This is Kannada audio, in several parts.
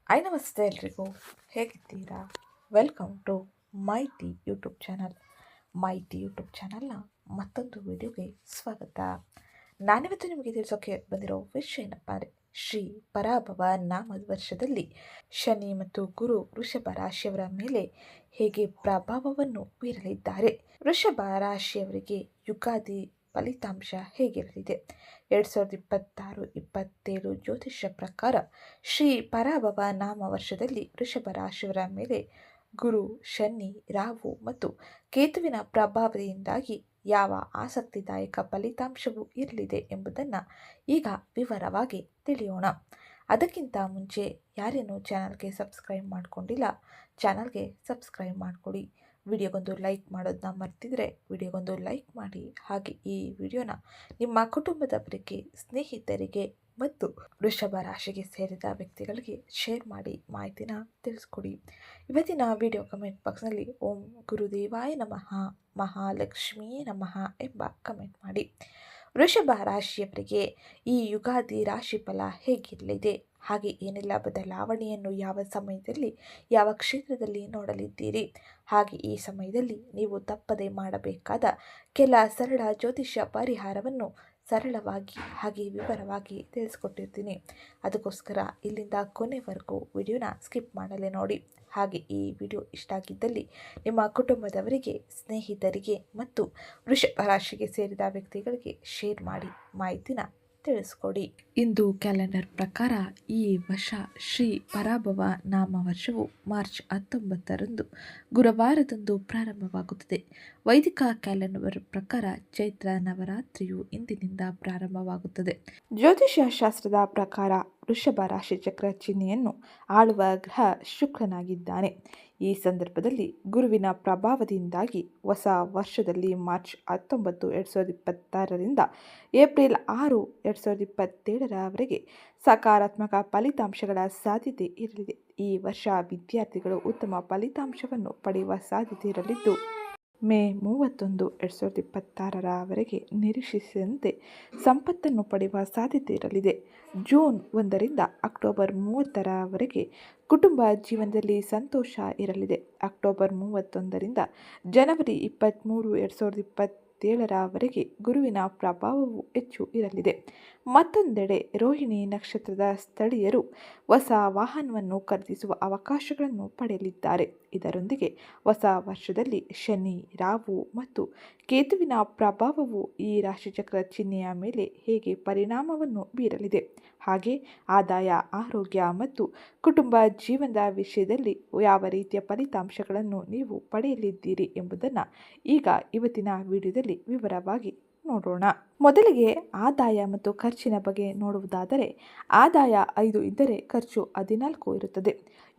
ನಮಸ್ತೆ ಎಲ್ರಿಗೂ, ಹೇಗಿದ್ದೀರಾ? Welcome to my T YouTube channel. My T YouTube ಚಾನಲ್ನ ಮತ್ತೊಂದು ವಿಡಿಯೋಗೆ ಸ್ವಾಗತ. ನಾನಿವತ್ತು ನಿಮಗೆ ತಿಳಿಸೋಕೆ ಬಂದಿರೋ ವಿಷಯ ಏನಪ್ಪ ಅಂದರೆ, ಶ್ರೀ ಪರಾಭವ ನಾಮದ ವರ್ಷದಲ್ಲಿ ಶನಿ ಮತ್ತು ಗುರು ವೃಷಭ ರಾಶಿಯವರ ಮೇಲೆ ಹೇಗೆ ಪ್ರಭಾವವನ್ನು ಬೀರಲಿದ್ದಾರೆ, ವೃಷಭ ರಾಶಿಯವರಿಗೆ ಯುಗಾದಿ ಫಲಿತಾಂಶ ಹೇಗಿರಲಿದೆ, 2026-27 ಜ್ಯೋತಿಷ್ಯ ಪ್ರಕಾರ ಶ್ರೀ ಪರಾಭವ ನಾಮ ವರ್ಷದಲ್ಲಿ ವೃಷಭ ರಾಶಿಯವರ ಮೇಲೆ ಗುರು, ಶನಿ, ರಾಹು ಮತ್ತು ಕೇತುವಿನ ಪ್ರಭಾವದಿಂದಾಗಿ ಯಾವ ಆಸಕ್ತಿದಾಯಕ ಫಲಿತಾಂಶವು ಇರಲಿದೆ ಎಂಬುದನ್ನು ಈಗ ವಿವರವಾಗಿ ತಿಳಿಯೋಣ. ಅದಕ್ಕಿಂತ ಮುಂಚೆ ಯಾರೇನು ಚಾನಲ್ಗೆ ಸಬ್ಸ್ಕ್ರೈಬ್ ಮಾಡಿಕೊಂಡಿಲ್ಲ, ಚಾನಲ್ಗೆ ಸಬ್ಸ್ಕ್ರೈಬ್ ಮಾಡಿಕೊಡಿ. ವಿಡಿಯೋಗೊಂದು ಲೈಕ್ ಮಾಡೋದನ್ನ ಮರ್ತಿದ್ರೆ ವಿಡಿಯೋಗೊಂದು ಲೈಕ್ ಮಾಡಿ. ಹಾಗೆ ಈ ವಿಡಿಯೋನ ನಿಮ್ಮ ಕುಟುಂಬದವರಿಗೆ, ಸ್ನೇಹಿತರಿಗೆ ಮತ್ತು ವೃಷಭ ರಾಶಿಗೆ ಸೇರಿದ ವ್ಯಕ್ತಿಗಳಿಗೆ ಶೇರ್ ಮಾಡಿ ಮಾಹಿತಿನ ತಿಳಿಸ್ಕೊಡಿ. ಇವತ್ತಿನ ವಿಡಿಯೋ ಕಮೆಂಟ್ ಬಾಕ್ಸ್ನಲ್ಲಿ ಓಂ ಗುರುದೇವಾಯ ನಮಃ, ಮಹಾಲಕ್ಷ್ಮಿಯೇ ನಮಃ ಎಂಬ ಕಮೆಂಟ್ ಮಾಡಿ. ವೃಷಭ ರಾಶಿಯವರಿಗೆ ಈ ಯುಗಾದಿ ರಾಶಿಫಲ ಹೇಗಿರಲಿದೆ, ಹಾಗೆ ಏನೆಲ್ಲ ಬದಲಾವಣೆಯನ್ನು ಯಾವ ಸಮಯದಲ್ಲಿ ಯಾವ ಕ್ಷೇತ್ರದಲ್ಲಿ ನೋಡಲಿದ್ದೀರಿ, ಹಾಗೆ ಈ ಸಮಯದಲ್ಲಿ ನೀವು ತಪ್ಪದೆ ಮಾಡಬೇಕಾದ ಕೆಲ ಸರಳ ಜ್ಯೋತಿಷ್ಯ ಪರಿಹಾರವನ್ನು ಸರಳವಾಗಿ ಹಾಗೆ ವಿವರವಾಗಿ ತಿಳಿಸ್ಕೊಟ್ಟಿರ್ತೀನಿ. ಅದಕ್ಕೋಸ್ಕರ ಇಲ್ಲಿಂದ ಕೊನೆವರೆಗೂ ವಿಡಿಯೋನ ಸ್ಕಿಪ್ ಮಾಡಲೇ ನೋಡಿ. ಹಾಗೆ ಈ ವಿಡಿಯೋ ಇಷ್ಟ ಆಗಿದ್ದಲ್ಲಿ ನಿಮ್ಮ ಕುಟುಂಬದವರಿಗೆ, ಸ್ನೇಹಿತರಿಗೆ ಮತ್ತು ವೃಷಭ ರಾಶಿಗೆ ಸೇರಿದ ವ್ಯಕ್ತಿಗಳಿಗೆ ಶೇರ್ ಮಾಡಿ ಮಾಹಿತಿನ ತಿಳಿಸ್ಕೊಡಿ. ಇಂದು ಕ್ಯಾಲೆಂಡರ್ ಪ್ರಕಾರ ಈ ವರ್ಷ ಶ್ರೀ ಪರಾಭವ ನಾಮ ವರ್ಷವು ಮಾರ್ಚ್ 19ರಂದು ಗುರುವಾರದಂದು ಪ್ರಾರಂಭವಾಗುತ್ತದೆ. ವೈದಿಕ ಕ್ಯಾಲೆಂಡರ್ ಪ್ರಕಾರ ಚೈತ್ರ ನವರಾತ್ರಿಯು ಇಂದಿನಿಂದ ಪ್ರಾರಂಭವಾಗುತ್ತದೆ. ಜ್ಯೋತಿಷ್ಯ ಶಾಸ್ತ್ರದ ಪ್ರಕಾರ ವೃಷಭ ರಾಶಿ ಚಕ್ರ ಚಿಹ್ನೆಯನ್ನು ಆಳುವ ಗ್ರಹ ಶುಕ್ರನಾಗಿದ್ದಾನೆ. ಈ ಸಂದರ್ಭದಲ್ಲಿ ಗುರುವಿನ ಪ್ರಭಾವದಿಂದಾಗಿ ಹೊಸ ವರ್ಷದಲ್ಲಿ ಮಾರ್ಚ್ 19, 2026ರಿಂದ ಏಪ್ರಿಲ್ 6, 2027ರವರೆಗೆ ಸಕಾರಾತ್ಮಕ ಫಲಿತಾಂಶಗಳ ಸಾಧ್ಯತೆ ಇರಲಿದೆ. ಈ ವರ್ಷ ವಿದ್ಯಾರ್ಥಿಗಳು ಉತ್ತಮ ಫಲಿತಾಂಶವನ್ನು ಪಡೆಯುವ ಸಾಧ್ಯತೆ ಇರಲಿದ್ದು, ಮೇ 31, 2026ರವರೆಗೆ ನಿರೀಕ್ಷಿಸಿದಂತೆ ಸಂಪತ್ತನ್ನು ಪಡೆಯುವ ಸಾಧ್ಯತೆ ಇರಲಿದೆ. ಜೂನ್ 1ರಿಂದ ಅಕ್ಟೋಬರ್ 30ರವರೆಗೆ ಕುಟುಂಬ ಜೀವನದಲ್ಲಿ ಸಂತೋಷ ಇರಲಿದೆ. ಅಕ್ಟೋಬರ್ 31ರಿಂದ ಜನವರಿ 23, 2027ರವರೆಗೆ ಗುರುವಿನ ಪ್ರಭಾವವು ಹೆಚ್ಚು ಇರಲಿದೆ. ಮತ್ತೊಂದೆಡೆ ರೋಹಿಣಿ ನಕ್ಷತ್ರದ ಸ್ಥಳೀಯರು ಹೊಸ ವಾಹನವನ್ನು ಖರೀದಿಸುವ ಅವಕಾಶಗಳನ್ನು ಪಡೆಯಲಿದ್ದಾರೆ. ಇದರೊಂದಿಗೆ ಹೊಸ ವರ್ಷದಲ್ಲಿ ಶನಿ, ರಾಹು ಮತ್ತು ಕೇತುವಿನ ಪ್ರಭಾವವು ಈ ರಾಶಿಚಕ್ರ ಚಿಹ್ನೆಯ ಮೇಲೆ ಹೇಗೆ ಪರಿಣಾಮವನ್ನು ಬೀರಲಿದೆ, ಹಾಗೆ ಆದಾಯ, ಆರೋಗ್ಯ ಮತ್ತು ಕುಟುಂಬ ಜೀವನದ ವಿಷಯದಲ್ಲಿ ಯಾವ ರೀತಿಯ ಫಲಿತಾಂಶಗಳನ್ನು ನೀವು ಪಡೆಯಲಿದ್ದೀರಿ ಎಂಬುದನ್ನು ಈಗ ಇವತ್ತಿನ ವಿಡಿಯೋದಲ್ಲಿ ವಿವರವಾಗಿ ನೋಡೋಣ. ಮೊದಲಿಗೆ ಆದಾಯ ಮತ್ತು ಖರ್ಚಿನ ಬಗ್ಗೆ ನೋಡುವುದಾದರೆ, ಆದಾಯ 5 ಇದ್ದರೆ ಖರ್ಚು 14 ಇರುತ್ತದೆ.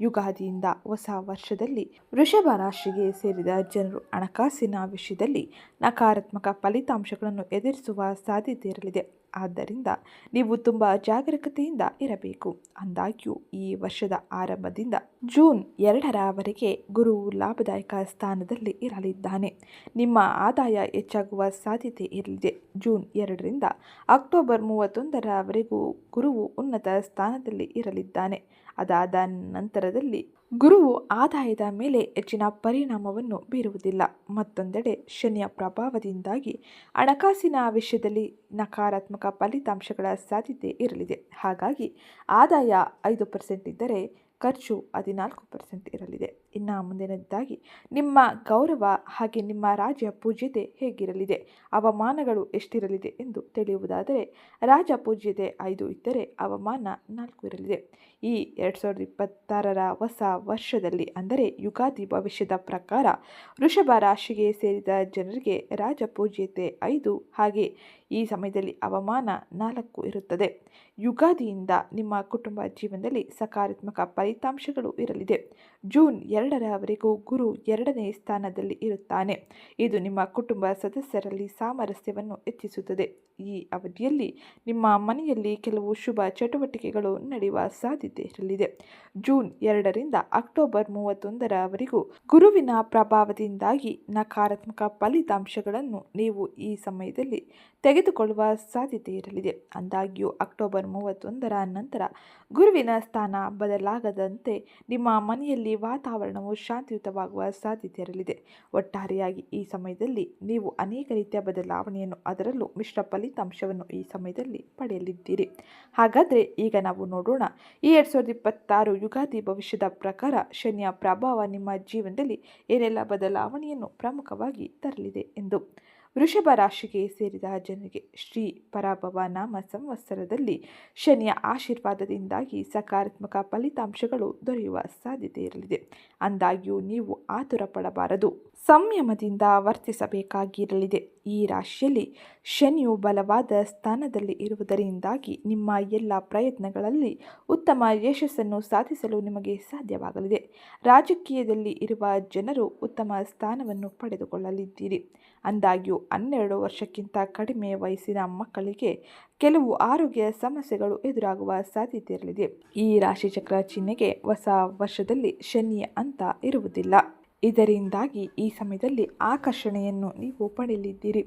ಯುಗಾದಿಯಿಂದ ಹೊಸ ವರ್ಷದಲ್ಲಿ ವೃಷಭ ರಾಶಿಗೆ ಸೇರಿದ ಜನರು ಹಣಕಾಸಿನ ವಿಷಯದಲ್ಲಿ ನಕಾರಾತ್ಮಕ ಫಲಿತಾಂಶಗಳನ್ನು ಎದುರಿಸುವ ಸಾಧ್ಯತೆ ಇರಲಿದೆ. ಆದ್ದರಿಂದ ನೀವು ತುಂಬ ಜಾಗರೂಕತೆಯಿಂದ ಇರಬೇಕು. ಆದಾಗ್ಯೂ ಈ ವರ್ಷದ ಆರಂಭದಿಂದ ಜೂನ್ 2ರವರೆಗೆ ಗುರುವು ಲಾಭದಾಯಕ ಸ್ಥಾನದಲ್ಲಿ ಇರಲಿದ್ದಾನೆ. ನಿಮ್ಮ ಆದಾಯ ಹೆಚ್ಚಾಗುವ ಸಾಧ್ಯತೆ ಇರಲಿದೆ. ಜೂನ್ 2ರಿಂದ ಅಕ್ಟೋಬರ್ 31ರವರೆಗೂ ಗುರುವು ಉನ್ನತ ಸ್ಥಾನದಲ್ಲಿ ಇರಲಿದ್ದಾನೆ. ಅದಾದ ನಂತರದಲ್ಲಿ ಗುರುವು ಆದಾಯದ ಮೇಲೆ ಹೆಚ್ಚಿನ ಪರಿಣಾಮವನ್ನು ಬೀರುವುದಿಲ್ಲ. ಮತ್ತೊಂದೆಡೆ ಶನಿಯ ಪ್ರಭಾವದಿಂದಾಗಿ ಹಣಕಾಸಿನ ವಿಷಯದಲ್ಲಿ ನಕಾರಾತ್ಮಕ ಫಲಿತಾಂಶಗಳ ಸಾಧ್ಯತೆ ಇರಲಿದೆ. ಹಾಗಾಗಿ ಆದಾಯ 5% ಇದ್ದರೆ ಖರ್ಚು 14% ಇರಲಿದೆ. ಇನ್ನು ಮುಂದಿನದಾಗಿ ನಿಮ್ಮ ಗೌರವ ಹಾಗೆ ನಿಮ್ಮ ರಾಜ್ಯ ಪೂಜ್ಯತೆ ಹೇಗಿರಲಿದೆ, ಅವಮಾನಗಳು ಎಷ್ಟಿರಲಿದೆ ಎಂದು ತಿಳಿಯುವುದಾದರೆ, ರಾಜ ಪೂಜ್ಯತೆ 5 ಇದ್ದರೆ ಅವಮಾನ 4 ಇರಲಿದೆ. ಈ 2026ರ ಹೊಸ ವರ್ಷದಲ್ಲಿ ಅಂದರೆ ಯುಗಾದಿ ಭವಿಷ್ಯದ ಪ್ರಕಾರ ವೃಷಭ ರಾಶಿಗೆ ಸೇರಿದ ಜನರಿಗೆ ರಾಜ ಪೂಜ್ಯತೆ 5 ಹಾಗೆ ಈ ಸಮಯದಲ್ಲಿ ಅವಮಾನ 4 ಇರುತ್ತದೆ. ಯುಗಾದಿಯಿಂದ ನಿಮ್ಮ ಕುಟುಂಬ ಜೀವನದಲ್ಲಿ ಸಕಾರಾತ್ಮಕ ಫಲಿತಾಂಶಗಳು ಇರಲಿದೆ. ಜೂನ್ 2ರವರೆಗೂ ಗುರು 2ನೇ ಸ್ಥಾನದಲ್ಲಿ ಇರುತ್ತಾನೆ. ಇದು ನಿಮ್ಮ ಕುಟುಂಬ ಸದಸ್ಯರಲ್ಲಿ ಸಾಮರಸ್ಯವನ್ನು ಹೆಚ್ಚಿಸುತ್ತದೆ. ಈ ಅವಧಿಯಲ್ಲಿ ನಿಮ್ಮ ಮನೆಯಲ್ಲಿ ಕೆಲವು ಶುಭ ಚಟುವಟಿಕೆಗಳು ನಡೆಯುವ ಸಾಧ್ಯತೆ ಇರಲಿದೆ. ಜೂನ್ 2ರಿಂದ ಅಕ್ಟೋಬರ್ 31ರವರೆಗೂ ಗುರುವಿನ ಪ್ರಭಾವದಿಂದಾಗಿ ನಕಾರಾತ್ಮಕ ಫಲಿತಾಂಶಗಳನ್ನು ನೀವು ಈ ಸಮಯದಲ್ಲಿ ತೆಗೆದುಕೊಳ್ಳುವ ಸಾಧ್ಯತೆ ಇರಲಿದೆ. ಆದಾಗ್ಯೂ ಅಕ್ಟೋಬರ್ 31ರ ನಂತರ ಗುರುವಿನ ಸ್ಥಾನ ಬದಲಾಗದಂತೆ ನಿಮ್ಮ ಮನೆಯಲ್ಲಿ ವಾತಾವರಣವು ಶಾಂತಿಯುತವಾಗುವ ಸಾಧ್ಯತೆ ಇರಲಿದೆ. ಒಟ್ಟಾರೆಯಾಗಿ ಈ ಸಮಯದಲ್ಲಿ ನೀವು ಅನೇಕ ರೀತಿಯ ಬದಲಾವಣೆಯನ್ನು, ಅದರಲ್ಲೂ ಮಿಶ್ರ ಫಲಿತಾಂಶವನ್ನು ಈ ಸಮಯದಲ್ಲಿ ಪಡೆಯಲಿದ್ದೀರಿ. ಹಾಗಾದರೆ ಈಗ ನಾವು ನೋಡೋಣ, ಈ 2026 ಯುಗಾದಿ ಭವಿಷ್ಯದ ಪ್ರಕಾರ ಶನಿಯ ಪ್ರಭಾವ ನಿಮ್ಮ ಜೀವನದಲ್ಲಿ ಏನೆಲ್ಲ ಬದಲಾವಣೆಯನ್ನು ಪ್ರಮುಖವಾಗಿ ತರಲಿದೆ ಎಂದು. ವೃಷಭ ರಾಶಿಗೆ ಸೇರಿದ ಜನರಿಗೆ ಶ್ರೀ ಪರಾಭವ ನಾಮ ಸಂವತ್ಸರದಲ್ಲಿ ಶನಿಯ ಆಶೀರ್ವಾದದಿಂದಾಗಿ ಸಕಾರಾತ್ಮಕ ಫಲಿತಾಂಶಗಳು ದೊರೆಯುವ ಸಾಧ್ಯತೆ ಇರಲಿದೆ. ಆದಾಗ್ಯೂ ನೀವು ಆತುರ ಪಡಬಾರದು, ಸಂಯಮದಿಂದ ವರ್ತಿಸಬೇಕಾಗಿರಲಿದೆ. ಈ ರಾಶಿಯಲ್ಲಿ ಶನಿಯು ಬಲವಾದ ಸ್ಥಾನದಲ್ಲಿ ಇರುವುದರಿಂದಾಗಿ ನಿಮ್ಮ ಎಲ್ಲ ಪ್ರಯತ್ನಗಳಲ್ಲಿ ಉತ್ತಮ ಯಶಸ್ಸನ್ನು ಸಾಧಿಸಲು ನಿಮಗೆ ಸಾಧ್ಯವಾಗಲಿದೆ. ರಾಜಕೀಯದಲ್ಲಿ ಇರುವ ಜನರು ಉತ್ತಮ ಸ್ಥಾನವನ್ನು ಪಡೆದುಕೊಳ್ಳಲಿದ್ದೀರಿ. ಆದಾಗ್ಯೂ 12 ವರ್ಷಕ್ಕಿಂತ ಕಡಿಮೆ ವಯಸ್ಸಿನ ಮಕ್ಕಳಿಗೆ ಕೆಲವು ಆರೋಗ್ಯ ಸಮಸ್ಯೆಗಳು ಎದುರಾಗುವ ಸಾಧ್ಯತೆ ಇರಲಿದೆ. ಈ ರಾಶಿಚಕ್ರ ಚಿಹ್ನೆಗೆ ಹೊಸ ವರ್ಷದಲ್ಲಿ ಶನಿಯ ಅಂತ ಇರುವುದಿಲ್ಲ. ಇದರಿಂದಾಗಿ ಈ ಸಮಯದಲ್ಲಿ ಆಕರ್ಷಣೆಯನ್ನು ನೀವು ಪಡೆಯಲಿದ್ದೀರಿ.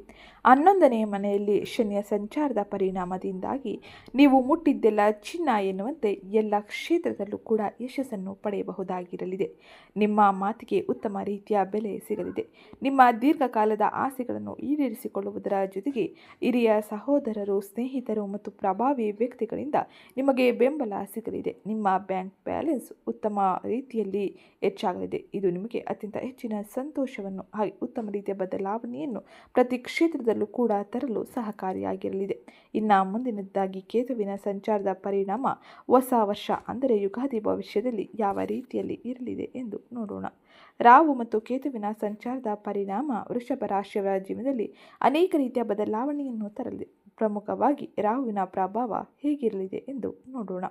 11ನೇ ಮನೆಯಲ್ಲಿ ಶನಿಯ ಸಂಚಾರದ ಪರಿಣಾಮದಿಂದಾಗಿ ನೀವು ಮುಟ್ಟಿದ್ದೆಲ್ಲ ಚಿನ್ನ ಎನ್ನುವಂತೆ ಎಲ್ಲ ಕ್ಷೇತ್ರದಲ್ಲೂ ಕೂಡ ಯಶಸ್ಸನ್ನು ಪಡೆಯಬಹುದಾಗಿರಲಿದೆ. ನಿಮ್ಮ ಮಾತಿಗೆ ಉತ್ತಮ ರೀತಿಯ ಬೆಲೆ ಸಿಗಲಿದೆ. ನಿಮ್ಮ ದೀರ್ಘಕಾಲದ ಆಸೆಗಳನ್ನು ಈಡೇರಿಸಿಕೊಳ್ಳುವುದರ ಜೊತೆಗೆ ಹಿರಿಯ ಸಹೋದರರು, ಸ್ನೇಹಿತರು ಮತ್ತು ಪ್ರಭಾವಿ ವ್ಯಕ್ತಿಗಳಿಂದ ನಿಮಗೆ ಬೆಂಬಲ ಸಿಗಲಿದೆ. ನಿಮ್ಮ ಬ್ಯಾಂಕ್ ಬ್ಯಾಲೆನ್ಸ್ ಉತ್ತಮ ರೀತಿಯಲ್ಲಿ ಹೆಚ್ಚಾಗಲಿದೆ. ಇದು ನಿಮಗೆ ಅತ್ಯಂತ ಹೆಚ್ಚಿನ ಸಂತೋಷವನ್ನು ಹಾಗೆ ಉತ್ತಮ ರೀತಿಯ ಬದಲಾವಣೆಯನ್ನು ಪ್ರತಿ ಕ್ಷೇತ್ರದಲ್ಲೂ ಕೂಡ ತರಲು ಸಹಕಾರಿಯಾಗಿರಲಿದೆ. ಇನ್ನು ಮುಂದಿನದ್ದಾಗಿ ಕೇತುವಿನ ಸಂಚಾರದ ಪರಿಣಾಮ ಹೊಸ ವರ್ಷ ಅಂದರೆ ಯುಗಾದಿ ಭವಿಷ್ಯದಲ್ಲಿ ಯಾವ ರೀತಿಯಲ್ಲಿ ಇರಲಿದೆ ಎಂದು ನೋಡೋಣ. ರಾಹು ಮತ್ತು ಕೇತುವಿನ ಸಂಚಾರದ ಪರಿಣಾಮ ವೃಷಭ ರಾಶಿಯವರ ಜೀವನದಲ್ಲಿ ಅನೇಕ ರೀತಿಯ ಬದಲಾವಣೆಯನ್ನು ತರಲಿದೆ. ಪ್ರಮುಖವಾಗಿ ರಾಹುವಿನ ಪ್ರಭಾವ ಹೇಗಿರಲಿದೆ ಎಂದು ನೋಡೋಣ.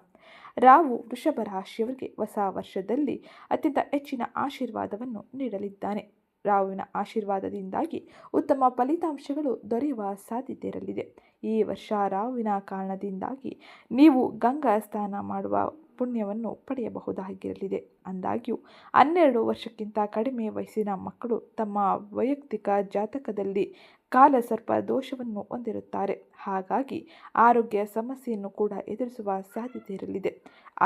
ರಾಹು ವೃಷಭ ರಾಶಿಯವರಿಗೆ ಹೊಸ ವರ್ಷದಲ್ಲಿ ಅತ್ಯಂತ ಹೆಚ್ಚಿನ ಆಶೀರ್ವಾದವನ್ನು ನೀಡಲಿದ್ದಾನೆ. ರಾಹುವಿನ ಆಶೀರ್ವಾದದಿಂದಾಗಿ ಉತ್ತಮ ಫಲಿತಾಂಶಗಳು ದೊರೆಯುವ ಸಾಧ್ಯತೆ ಇರಲಿದೆ. ಈ ವರ್ಷ ರಾಹುವಿನ ಕಾರಣದಿಂದಾಗಿ ನೀವು ಗಂಗಾ ಸ್ನಾನ ಮಾಡುವ ಪುಣ್ಯವನ್ನು ಪಡೆಯಬಹುದಾಗಿರಲಿದೆ. ಆದಾಗ್ಯೂ 12 ವರ್ಷಕ್ಕಿಂತ ಕಡಿಮೆ ವಯಸ್ಸಿನ ಮಕ್ಕಳು ತಮ್ಮ ವೈಯಕ್ತಿಕ ಜಾತಕದಲ್ಲಿ ಕಾಲಸರ್ಪ ದೋಷವನ್ನು ಹೊಂದಿರುತ್ತಾರೆ. ಹಾಗಾಗಿ ಆರೋಗ್ಯ ಸಮಸ್ಯೆಯನ್ನು ಕೂಡ ಎದುರಿಸುವ ಸಾಧ್ಯತೆ ಇರಲಿದೆ.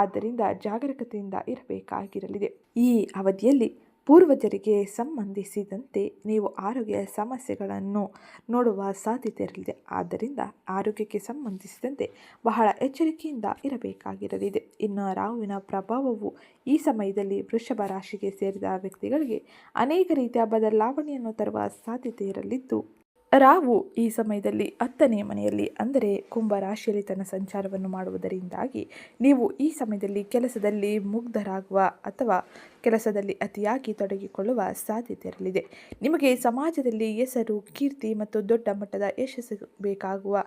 ಆದ್ದರಿಂದ ಜಾಗರೂಕತೆಯಿಂದ ಇರಬೇಕಾಗಿರಲಿದೆ. ಈ ಅವಧಿಯಲ್ಲಿ ಪೂರ್ವಜರಿಗೆ ಸಂಬಂಧಿಸಿದಂತೆ ನೀವು ಆರೋಗ್ಯ ಸಮಸ್ಯೆಗಳನ್ನು ನೋಡುವ ಸಾಧ್ಯತೆ ಇರಲಿದೆ. ಆದ್ದರಿಂದ ಆರೋಗ್ಯಕ್ಕೆ ಸಂಬಂಧಿಸಿದಂತೆ ಬಹಳ ಎಚ್ಚರಿಕೆಯಿಂದ ಇರಬೇಕಾಗಿರಲಿದೆ. ಇನ್ನು ರಾಹುವಿನ ಪ್ರಭಾವವು ಈ ಸಮಯದಲ್ಲಿ ವೃಷಭ ರಾಶಿಗೆ ಸೇರಿದ ವ್ಯಕ್ತಿಗಳಿಗೆ ಅನೇಕ ರೀತಿಯ ಬದಲಾವಣೆಯನ್ನು ತರುವ ಸಾಧ್ಯತೆ ಇರಲಿದ್ದು, ರಾಹು ಈ ಸಮಯದಲ್ಲಿ 10ನೇ ಮನೆಯಲ್ಲಿ ಅಂದರೆ ಕುಂಭ ರಾಶಿಯಲ್ಲಿ ತನ್ನ ಸಂಚಾರವನ್ನು ಮಾಡುವುದರಿಂದಾಗಿ ನೀವು ಈ ಸಮಯದಲ್ಲಿ ಕೆಲಸದಲ್ಲಿ ಮುಗ್ಧರಾಗುವ ಅಥವಾ ಕೆಲಸದಲ್ಲಿ ಅತಿಯಾಗಿ ತೊಡಗಿಕೊಳ್ಳುವ ಸಾಧ್ಯತೆ ಇರಲಿದೆ. ನಿಮಗೆ ಸಮಾಜದಲ್ಲಿ ಹೆಸರು, ಕೀರ್ತಿ ಮತ್ತು ದೊಡ್ಡ ಮಟ್ಟದ ಯಶಸ್ಸು ಬೇಕಾಗುವ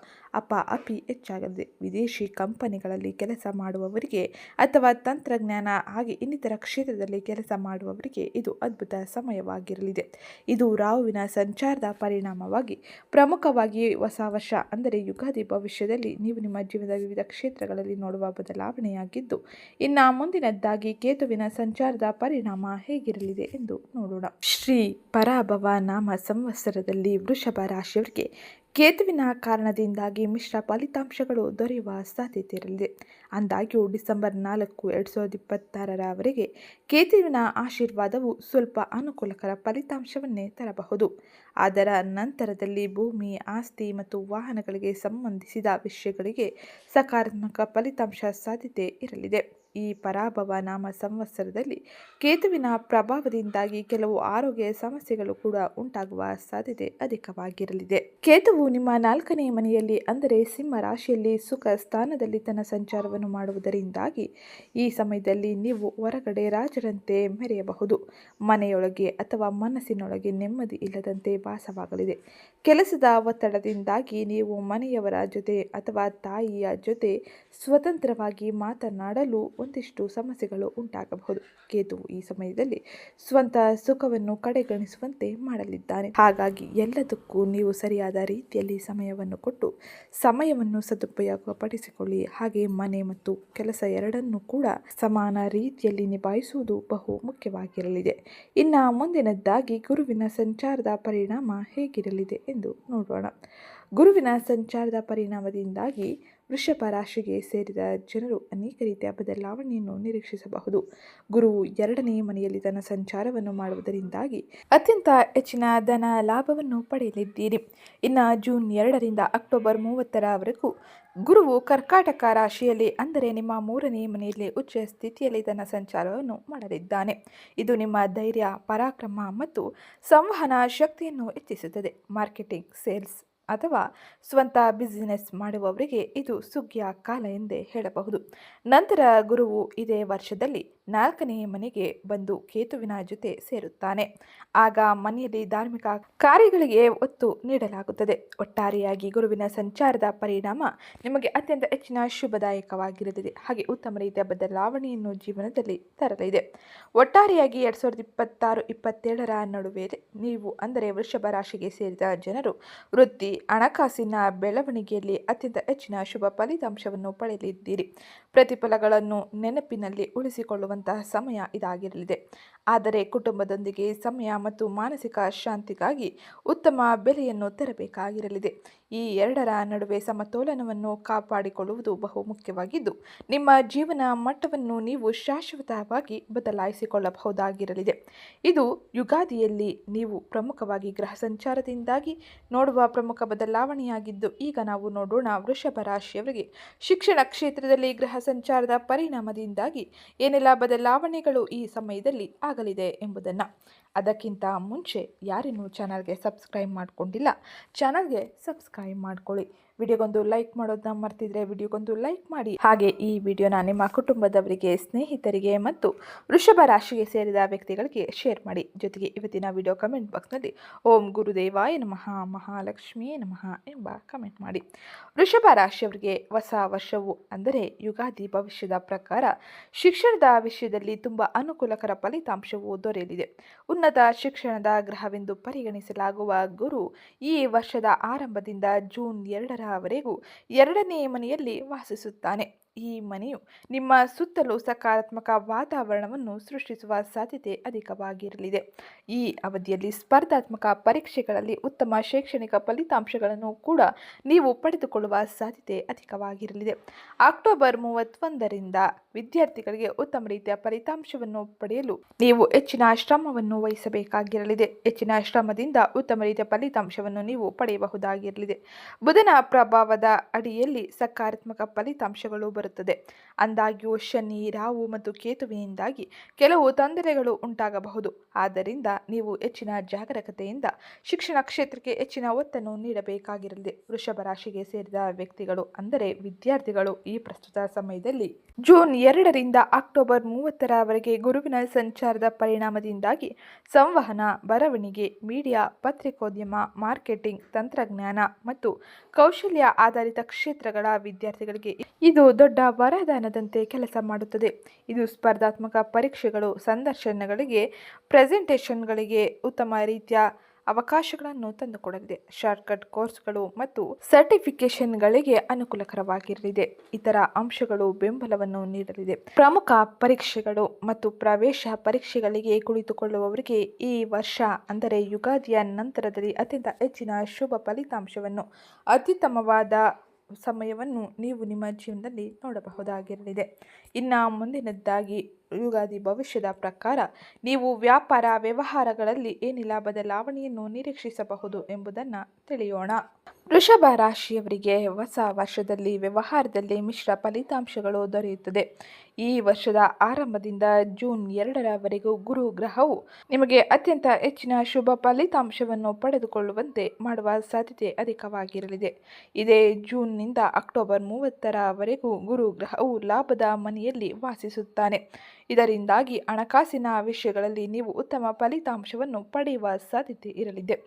ಅಪಿ ಹೆಚ್ಚಾಗಲಿದೆ. ವಿದೇಶಿ ಕಂಪನಿಗಳಲ್ಲಿ ಕೆಲಸ ಮಾಡುವವರಿಗೆ ಅಥವಾ ತಂತ್ರಜ್ಞಾನ ಹಾಗೆ ಇನ್ನಿತರ ಕ್ಷೇತ್ರದಲ್ಲಿ ಕೆಲಸ ಮಾಡುವವರಿಗೆ ಇದು ಅದ್ಭುತ ಸಮಯವಾಗಿರಲಿದೆ. ಇದು ರಾಹುವಿನ ಸಂಚಾರದ ಪರಿಣಾಮವಾಗಿ ಪ್ರಮುಖವಾಗಿ ಹೊಸ ವರ್ಷ ಅಂದರೆ ಯುಗಾದಿ ಭವಿಷ್ಯದಲ್ಲಿ ನೀವು ನಿಮ್ಮ ಜೀವನದ ವಿವಿಧ ಕ್ಷೇತ್ರಗಳಲ್ಲಿ ನೋಡುವ ಬದಲಾವಣೆಯಾಗಿದ್ದು, ಇನ್ನು ಮುಂದಿನದ್ದಾಗಿ ಕೇತುವಿನ ಸಂಚಾರದ ಪರಿಣಾಮ ಹೇಗಿರಲಿದೆ ಎಂದು ನೋಡೋಣ. ಶ್ರೀ ಪರಾಭವ ನಾಮ ಸಂವತ್ಸರದಲ್ಲಿ ವೃಷಭ ರಾಶಿಯವರಿಗೆ ಕೇತುವಿನ ಕಾರಣದಿಂದಾಗಿ ಮಿಶ್ರ ಫಲಿತಾಂಶಗಳು ದೊರೆಯುವ ಸಾಧ್ಯತೆ ಇರಲಿದೆ. ಆದಾಗ್ಯೂ ಡಿಸೆಂಬರ್ 4, 2026ರವರೆಗೆ ಕೇತುವಿನ ಆಶೀರ್ವಾದವು ಸ್ವಲ್ಪ ಅನುಕೂಲಕರ ಫಲಿತಾಂಶವನ್ನೇ ತರಬಹುದು. ಅದರ ನಂತರದಲ್ಲಿ ಭೂಮಿ, ಆಸ್ತಿ ಮತ್ತು ವಾಹನಗಳಿಗೆ ಸಂಬಂಧಿಸಿದ ವಿಷಯಗಳಿಗೆ ಸಕಾರಾತ್ಮಕ ಫಲಿತಾಂಶ ಸಾಧ್ಯತೆ ಇರಲಿದೆ. ಈ ಪರಾಭವ ನಾಮ ಸಂವತ್ಸರದಲ್ಲಿ ಕೇತುವಿನ ಪ್ರಭಾವದಿಂದಾಗಿ ಕೆಲವು ಆರೋಗ್ಯ ಸಮಸ್ಯೆಗಳು ಕೂಡ ಉಂಟಾಗುವ ಸಾಧ್ಯತೆ ಅಧಿಕವಾಗಿರಲಿದೆ. ಕೇತುವು ನಿಮ್ಮ 4ನೇ ಮನೆಯಲ್ಲಿ ಅಂದರೆ ಸಿಂಹ ರಾಶಿಯಲ್ಲಿ ಸುಖ ಸ್ಥಾನದಲ್ಲಿ ತನ್ನ ಸಂಚಾರವನ್ನು ಮಾಡುವುದರಿಂದಾಗಿ ಈ ಸಮಯದಲ್ಲಿ ನೀವು ಹೊರಗಡೆ ರಾಜರಂತೆ ಮೆರೆಯಬಹುದು. ಮನೆಯೊಳಗೆ ಅಥವಾ ಮನಸ್ಸಿನೊಳಗೆ ನೆಮ್ಮದಿ ಇಲ್ಲದಂತೆ ಭಾಸವಾಗಲಿದೆ. ಕೆಲಸದ ಒತ್ತಡದಿಂದಾಗಿ ನೀವು ಮನೆಯವರ ಜೊತೆ ಅಥವಾ ತಾಯಿಯ ಜೊತೆ ಸ್ವತಂತ್ರವಾಗಿ ಮಾತನಾಡಲು ಒಂದಿಷ್ಟು ಸಮಸ್ಯೆಗಳು ಉಂಟಾಗಬಹುದು. ಕೇತುವು ಈ ಸಮಯದಲ್ಲಿ ಸ್ವಂತ ಸುಖವನ್ನು ಕಡೆಗಣಿಸುವಂತೆ ಮಾಡಲಿದ್ದಾನೆ. ಹಾಗಾಗಿ ಎಲ್ಲದಕ್ಕೂ ನೀವು ಸರಿಯಾದ ರೀತಿಯಲ್ಲಿ ಸಮಯವನ್ನು ಕೊಟ್ಟು ಸಮಯವನ್ನು ಸದುಪಯೋಗಪಡಿಸಿಕೊಳ್ಳಿ. ಹಾಗೆ ಮನೆ ಮತ್ತು ಕೆಲಸ ಎರಡನ್ನೂ ಕೂಡ ಸಮಾನ ರೀತಿಯಲ್ಲಿ ನಿಭಾಯಿಸುವುದು ಬಹು ಮುಖ್ಯವಾಗಿರಲಿದೆ. ಇನ್ನು ಮುಂದಿನದ್ದಾಗಿ ಗುರುವಿನ ಸಂಚಾರದ ಪರಿಣಾಮ ಹೇಗಿರಲಿದೆ ಎಂದು ನೋಡೋಣ. ಗುರುವಿನ ಸಂಚಾರದ ಪರಿಣಾಮದಿಂದಾಗಿ ವೃಷಭ ರಾಶಿಗೆ ಸೇರಿದ ಜನರು ಅನೇಕ ರೀತಿಯ ಬದಲಾವಣೆಯನ್ನು ನಿರೀಕ್ಷಿಸಬಹುದು. ಗುರುವು 2ನೇ ಮನೆಯಲ್ಲಿ ತನ್ನ ಸಂಚಾರವನ್ನು ಮಾಡುವುದರಿಂದಾಗಿ ಅತ್ಯಂತ ಹೆಚ್ಚಿನ ಧನ ಲಾಭವನ್ನು ಪಡೆಯಲಿದ್ದೀರಿ. ಇನ್ನು ಜೂನ್ 2ರಿಂದ ಅಕ್ಟೋಬರ್ 30ರವರೆಗೂ ಗುರುವು ಕರ್ಕಾಟಕ ರಾಶಿಯಲ್ಲಿ ಅಂದರೆ ನಿಮ್ಮ 3ನೇ ಮನೆಯಲ್ಲಿ ಉಚ್ಚ ಸ್ಥಿತಿಯಲ್ಲಿ ತನ್ನ ಸಂಚಾರವನ್ನು ಮಾಡಲಿದ್ದಾನೆ. ಇದು ನಿಮ್ಮ ಧೈರ್ಯ, ಪರಾಕ್ರಮ ಮತ್ತು ಸಂವಹನ ಶಕ್ತಿಯನ್ನು ಹೆಚ್ಚಿಸುತ್ತದೆ. ಮಾರ್ಕೆಟಿಂಗ್, ಸೇಲ್ಸ್ ಅಥವಾ ಸ್ವಂತ ಬಿಸಿನೆಸ್ ಮಾಡುವವರಿಗೆ ಇದು ಸುಗ್ಗಿಯ ಕಾಲ ಎಂದೇ ಹೇಳಬಹುದು. ನಂತರ ಗುರುವು ಇದೇ ವರ್ಷದಲ್ಲಿ 4ನೇ ಮನೆಗೆ ಬಂದು ಕೇತುವಿನ ಜೊತೆ ಸೇರುತ್ತಾನೆ. ಆಗ ಮನೆಯಲ್ಲಿ ಧಾರ್ಮಿಕ ಕಾರ್ಯಗಳಿಗೆ ಒತ್ತು ನೀಡಲಾಗುತ್ತದೆ. ಒಟ್ಟಾರೆಯಾಗಿ ಗುರುವಿನ ಸಂಚಾರದ ಪರಿಣಾಮ ನಿಮಗೆ ಅತ್ಯಂತ ಹೆಚ್ಚಿನ ಶುಭದಾಯಕವಾಗಿರಲಿದೆ. ಹಾಗೆ ಉತ್ತಮ ರೀತಿಯ ಬದಲಾವಣೆಯನ್ನು ಜೀವನದಲ್ಲಿ ತರಲಿದೆ. ಒಟ್ಟಾರೆಯಾಗಿ 2026-27ರ ನಡುವೆ ನೀವು ಅಂದರೆ ವೃಷಭ ರಾಶಿಗೆ ಸೇರಿದ ಜನರು ವೃತ್ತಿ, ಹಣಕಾಸಿನ ಬೆಳವಣಿಗೆಯಲ್ಲಿ ಅತ್ಯಂತ ಹೆಚ್ಚಿನ ಶುಭ ಫಲಿತಾಂಶವನ್ನು ಪಡೆಯಲಿದ್ದೀರಿ. ಪ್ರತಿಫಲಗಳನ್ನು ನೆನಪಿನಲ್ಲಿ ಉಳಿಸಿಕೊಳ್ಳುವಂತಹ ಸಮಯ ಇದಾಗಿರಲಿದೆ. ಆದರೆ ಕುಟುಂಬದೊಂದಿಗೆ ಸಮಯ ಮತ್ತು ಮಾನಸಿಕ ಶಾಂತಿಗಾಗಿ ಉತ್ತಮ ಬೆಲೆಯನ್ನು ತೆರಬೇಕಾಗಿರಲಿದೆ. ಈ ಎರಡರ ನಡುವೆ ಸಮತೋಲನವನ್ನು ಕಾಪಾಡಿಕೊಳ್ಳುವುದು ಬಹು ಮುಖ್ಯವಾಗಿದ್ದು, ನಿಮ್ಮ ಜೀವನ ಮಟ್ಟವನ್ನು ನೀವು ಶಾಶ್ವತವಾಗಿ ಬದಲಾಯಿಸಿಕೊಳ್ಳಬಹುದಾಗಿರಲಿದೆ. ಇದು ಯುಗಾದಿಯಲ್ಲಿ ನೀವು ಪ್ರಮುಖವಾಗಿ ಗ್ರಹ ಸಂಚಾರದಿಂದಾಗಿ ನೋಡುವ ಪ್ರಮುಖ ಬದಲಾವಣೆಯಾಗಿದ್ದು, ಈಗ ನಾವು ನೋಡೋಣ ವೃಷಭ ರಾಶಿಯವರಿಗೆ ಶಿಕ್ಷಣ ಕ್ಷೇತ್ರದಲ್ಲಿ ಗ್ರಹ ಸಂಚಾರದ ಪರಿಣಾಮದಿಂದಾಗಿ ಏನೆಲ್ಲ ಬದಲಾವಣೆಗಳು ಈ ಸಮಯದಲ್ಲಿ ಆಗಲಿದೆ ಎಂಬುದನ್ನು. ಅದಕ್ಕಿಂತ ಮುಂಚೆ ಯಾರಿನ್ನೂ ಚಾನಲ್ಗೆ ಸಬ್ಸ್ಕ್ರೈಬ್ ಮಾಡಿಕೊಂಡಿಲ್ಲ, ಚಾನಲ್ಗೆ ಸಬ್ಸ್ಕ್ರೈಬ್ ಮಾಡ್ಕೊಳ್ಳಿ. ವಿಡಿಯೋಗೊಂದು ಲೈಕ್ ಮಾಡೋದನ್ನ ಮರ್ತಿದ್ರೆ ವಿಡಿಯೋಗೊಂದು ಲೈಕ್ ಮಾಡಿ. ಹಾಗೆ ಈ ವಿಡಿಯೋನ ನಿಮ್ಮ ಕುಟುಂಬದವರಿಗೆ, ಸ್ನೇಹಿತರಿಗೆ ಮತ್ತು ವೃಷಭ ರಾಶಿಗೆ ಸೇರಿದ ವ್ಯಕ್ತಿಗಳಿಗೆ ಶೇರ್ ಮಾಡಿ. ಜೊತೆಗೆ ಇವತ್ತಿನ ವಿಡಿಯೋ ಕಮೆಂಟ್ ಬಾಕ್ಸ್ನಲ್ಲಿ ಓಂ ಗುರುದೇವಾಯ ನಮಃ, ಮಹಾಲಕ್ಷ್ಮಿಯೇ ನಮಃ ಎಂಬ ಕಮೆಂಟ್ ಮಾಡಿ. ವೃಷಭ ರಾಶಿಯವರಿಗೆ ಹೊಸ ವರ್ಷವು ಅಂದರೆ ಯುಗಾದಿ ಭವಿಷ್ಯದ ಪ್ರಕಾರ ಶಿಕ್ಷಣದ ವಿಷಯದಲ್ಲಿ ತುಂಬ ಅನುಕೂಲಕರ ಫಲಿತಾಂಶವು ದೊರೆಯಲಿದೆ. ಉನ್ನತ ಶಿಕ್ಷಣದ ಗ್ರಹವೆಂದು ಪರಿಗಣಿಸಲಾಗುವ ಗುರು ಈ ವರ್ಷದ ಆರಂಭದಿಂದ ಜೂನ್ 2ರವರೆಗೂ 2ನೇ ಮನೆಯಲ್ಲಿ ವಾಸಿಸುತ್ತಾನೆ. ಈ ಮನೆಯು ನಿಮ್ಮ ಸುತ್ತಲೂ ಸಕಾರಾತ್ಮಕ ವಾತಾವರಣವನ್ನು ಸೃಷ್ಟಿಸುವ ಸಾಧ್ಯತೆ ಅಧಿಕವಾಗಿರಲಿದೆ. ಈ ಅವಧಿಯಲ್ಲಿ ಸ್ಪರ್ಧಾತ್ಮಕ ಪರೀಕ್ಷೆಗಳಲ್ಲಿ ಉತ್ತಮ ಶೈಕ್ಷಣಿಕ ಫಲಿತಾಂಶಗಳನ್ನು ಕೂಡ ನೀವು ಪಡೆದುಕೊಳ್ಳುವ ಸಾಧ್ಯತೆ ಅಧಿಕವಾಗಿರಲಿದೆ. ಅಕ್ಟೋಬರ್ 31ರಿಂದ ವಿದ್ಯಾರ್ಥಿಗಳಿಗೆ ಉತ್ತಮ ರೀತಿಯ ಫಲಿತಾಂಶವನ್ನು ಪಡೆಯಲು ನೀವು ಹೆಚ್ಚಿನ ಶ್ರಮವನ್ನು ವಹಿಸಬೇಕಾಗಿರಲಿದೆ. ಹೆಚ್ಚಿನ ಶ್ರಮದಿಂದ ಉತ್ತಮ ರೀತಿಯ ಫಲಿತಾಂಶವನ್ನು ನೀವು ಪಡೆಯಬಹುದಾಗಿರಲಿದೆ. ಬುಧನ ಪ್ರಭಾವದ ಅಡಿಯಲ್ಲಿ ಸಕಾರಾತ್ಮಕ ಫಲಿತಾಂಶಗಳು ಬರುತ್ತದೆ. ಅಂದಾಗ್ಯೂ ಶನಿ, ರಾಹು ಮತ್ತು ಕೇತುವಿನಿಂದಾಗಿ ಕೆಲವು ತೊಂದರೆಗಳು ಉಂಟಾಗಬಹುದು. ಆದ್ದರಿಂದ ನೀವು ಹೆಚ್ಚಿನ ಜಾಗರೂಕತೆಯಿಂದ ಶಿಕ್ಷಣ ಕ್ಷೇತ್ರಕ್ಕೆ ಹೆಚ್ಚಿನ ಒತ್ತನ್ನು ನೀಡಬೇಕಾಗಿರಲಿದೆ. ವೃಷಭ ರಾಶಿಗೆ ಸೇರಿದ ವ್ಯಕ್ತಿಗಳು ಅಂದರೆ ವಿದ್ಯಾರ್ಥಿಗಳು ಈ ಪ್ರಸ್ತುತ ಸಮಯದಲ್ಲಿ ಜೂನ್ 2ರಿಂದ ಅಕ್ಟೋಬರ್ 30ರವರೆಗೆ ಗುರುವಿನ ಸಂಚಾರದ ಪರಿಣಾಮದಿಂದಾಗಿ ಸಂವಹನ, ಬರವಣಿಗೆ, ಮೀಡಿಯಾ, ಪತ್ರಿಕೋದ್ಯಮ, ಮಾರ್ಕೆಟಿಂಗ್, ತಂತ್ರಜ್ಞಾನ ಮತ್ತು ಕೌಶಲ್ಯ ಆಧಾರಿತ ಕ್ಷೇತ್ರಗಳ ವಿದ್ಯಾರ್ಥಿಗಳಿಗೆ ಇದು ದೊಡ್ಡ ವರದಾನದಂತೆ ಕೆಲಸ ಮಾಡುತ್ತದೆ. ಇದು ಸ್ಪರ್ಧಾತ್ಮಕ ಪರೀಕ್ಷೆಗಳು, ಸಂದರ್ಶನಗಳಿಗೆ, ಪ್ರೆಸೆಂಟೇಷನ್ಗಳಿಗೆ ಉತ್ತಮ ರೀತಿಯ ಅವಕಾಶಗಳನ್ನು ತಂದುಕೊಡಲಿದೆ. ಶಾರ್ಟ್ಕಟ್ ಕೋರ್ಸ್ಗಳು ಮತ್ತು ಸರ್ಟಿಫಿಕೇಷನ್ಗಳಿಗೆ ಅನುಕೂಲಕರವಾಗಿರಲಿದೆ. ಇತರ ಅಂಶಗಳು ಬೆಂಬಲವನ್ನು ನೀಡಲಿದೆ. ಪ್ರಮುಖ ಪರೀಕ್ಷೆಗಳು ಮತ್ತು ಪ್ರವೇಶ ಪರೀಕ್ಷೆಗಳಿಗೆ ಕುಳಿತುಕೊಳ್ಳುವವರಿಗೆ ಈ ವರ್ಷ ಅಂದರೆ ಯುಗಾದಿಯ ನಂತರದಲ್ಲಿ ಅತ್ಯಂತ ಹೆಚ್ಚಿನ ಶುಭ ಫಲಿತಾಂಶವನ್ನು, ಅತ್ಯುತ್ತಮವಾದ ಸಮಯವನ್ನು ನೀವು ನಿಮ್ಮ ಜೀವನದಲ್ಲಿ ನೋಡಬಹುದಾಗಿರಲಿದೆ. ಇನ್ನು ಮುಂದಿನದ್ದಾಗಿ ಯುಗಾದಿ ಭವಿಷ್ಯದ ಪ್ರಕಾರ ನೀವು ವ್ಯಾಪಾರ ವ್ಯವಹಾರಗಳಲ್ಲಿ ಏನೆಲ್ಲ ಬದಲಾವಣೆಯನ್ನು ನಿರೀಕ್ಷಿಸಬಹುದು ಎಂಬುದನ್ನು ತಿಳಿಯೋಣ. ವೃಷಭ ರಾಶಿಯವರಿಗೆ ಹೊಸ ವರ್ಷದಲ್ಲಿ ವ್ಯವಹಾರದಲ್ಲಿ ಮಿಶ್ರ ಫಲಿತಾಂಶಗಳು ದೊರೆಯುತ್ತದೆ. ಈ ವರ್ಷದ ಆರಂಭದಿಂದ ಜೂನ್ 2ರವರೆಗೂ ಗುರು ಗ್ರಹವು ನಿಮಗೆ ಅತ್ಯಂತ ಹೆಚ್ಚಿನ ಶುಭ ಫಲಿತಾಂಶವನ್ನು ಪಡೆದುಕೊಳ್ಳುವಂತೆ ಮಾಡುವ ಸಾಧ್ಯತೆ ಅಧಿಕವಾಗಿರಲಿದೆ. ಇದೇ ಜೂನ್ನಿಂದ ಅಕ್ಟೋಬರ್ 30ರವರೆಗೂ ಗುರು ಗ್ರಹವು ಲಾಭದ ಮನೆಯಲ್ಲಿ ವಾಸಿಸುತ್ತಾನೆ. ಇದರಿಂದಾಗಿ ಹಣಕಾಸಿನ ವಿಷಯಗಳಲ್ಲಿ ನೀವು ಉತ್ತಮ ಫಲಿತಾಂಶವನ್ನು ಪಡೆಯುವ ಸಾಧ್ಯತೆ ಇರಲಿದೆ.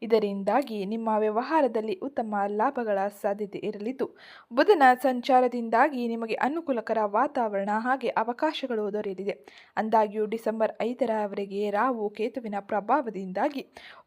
ಇದರಿಂದಾಗಿ ನಿಮ್ಮ ವ್ಯವಹಾರದಲ್ಲಿ ಉತ್ತಮ ಲಾಭಗಳ ಸಾಧ್ಯತೆ ಇರಲಿದ್ದು, ಬುಧನ ಸಂಚಾರದಿಂದಾಗಿ ನಿಮಗೆ ಅನುಕೂಲಕರ ವಾತಾವರಣ ಹಾಗೆ ಅವಕಾಶಗಳು ದೊರೆಯಲಿದೆ. ಅಂದಾಗ್ಯೂ ಡಿಸೆಂಬರ್ 5ರವರೆಗೆ ರಾಹು ಕೇತುವಿನ ಪ್ರಭಾವದಿಂದಾಗಿ